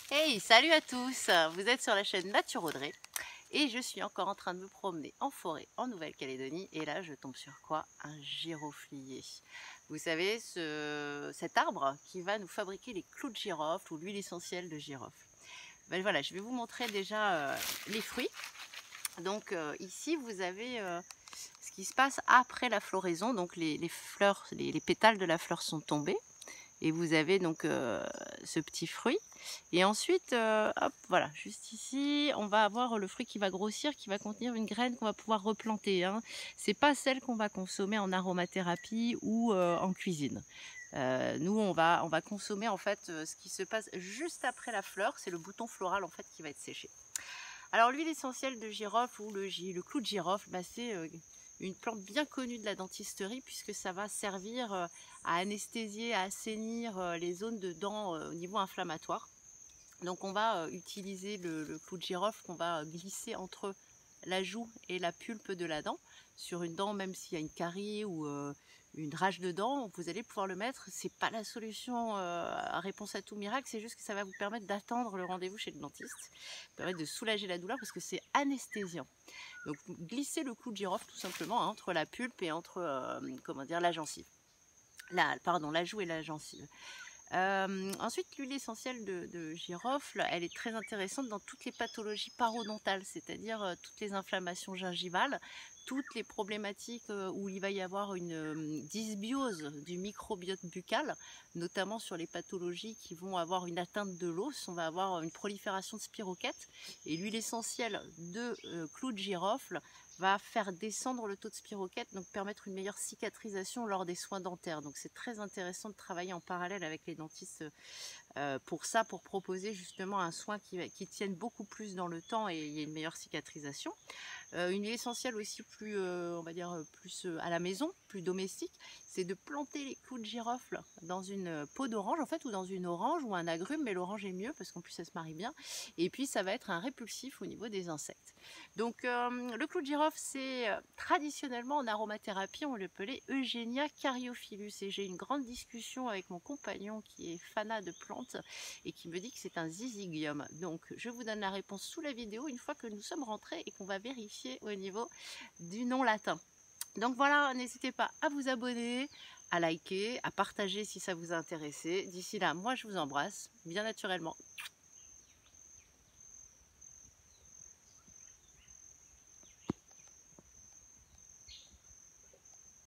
Hey, salut à tous! Vous êtes sur la chaîne Nature Audrey et je suis encore en train de me promener en forêt en Nouvelle-Calédonie et là je tombe sur quoi? Un giroflier. Vous savez, cet arbre qui va nous fabriquer les clous de girofle ou l'huile essentielle de girofle. Ben voilà, je vais vous montrer déjà les fruits. Donc ici vous avez ce qui se passe après la floraison. Donc les fleurs, les pétales de la fleur sont tombés. Et vous avez donc ce petit fruit et ensuite, hop, voilà, juste ici, on va avoir le fruit qui va grossir, qui va contenir une graine qu'on va pouvoir replanter, hein. C'est pas celle qu'on va consommer en aromathérapie ou en cuisine. Nous, on va consommer en fait, ce qui se passe juste après la fleur, c'est le bouton floral en fait qui va être séché. Alors l'huile essentielle de girofle ou le clou de girofle, bah, c'est une plante bien connue de la dentisterie puisque ça va servir à anesthésier, à assainir les zones de dents au niveau inflammatoire. Donc on va utiliser le clou de girofle qu'on va glisser entre la joue et la pulpe de la dent sur une dent, même s'il y a une carie ou une rage de dents, vous allez pouvoir le mettre. C'est pas la solution à réponse à tout miracle, c'est juste que ça va vous permettre d'attendre le rendez-vous chez le dentiste, permettre de soulager la douleur parce que c'est anesthésiant. Donc vous glissez le clou de girofle tout simplement hein, entre la pulpe et entre comment dire la gencive. Pardon, la joue et la gencive. Ensuite, l'huile essentielle de girofle, elle est très intéressante dans toutes les pathologies parodontales, c'est-à-dire toutes les inflammations gingivales, toutes les problématiques où il va y avoir une dysbiose du microbiote buccal, notamment sur les pathologies qui vont avoir une atteinte de l'os. On va avoir une prolifération de spirochètes et l'huile essentielle de clou de girofle va faire descendre le taux de spirochète, donc permettre une meilleure cicatrisation lors des soins dentaires. Donc c'est très intéressant de travailler en parallèle avec les dentistes pour ça, pour proposer justement un soin qui tienne beaucoup plus dans le temps et il y a une meilleure cicatrisation. Une huile essentielle aussi plus, on va dire, plus à la maison, plus domestique, c'est de planter les clous de girofle dans une peau d'orange en fait, ou dans une orange ou un agrume, mais l'orange est mieux parce qu'en plus ça se marie bien. Et puis ça va être un répulsif au niveau des insectes. Donc le clou de girofle, c'est traditionnellement en aromathérapie, on l'appelait Eugenia caryophyllus. Et j'ai une grande discussion avec mon compagnon qui est fanat de plantes et qui me dit que c'est un zizigium. Donc je vous donne la réponse sous la vidéo une fois que nous sommes rentrés et qu'on va vérifier au niveau du nom latin. Donc voilà, n'hésitez pas à vous abonner, à liker, à partager si ça vous a intéressé. D'ici là, moi je vous embrasse bien naturellement.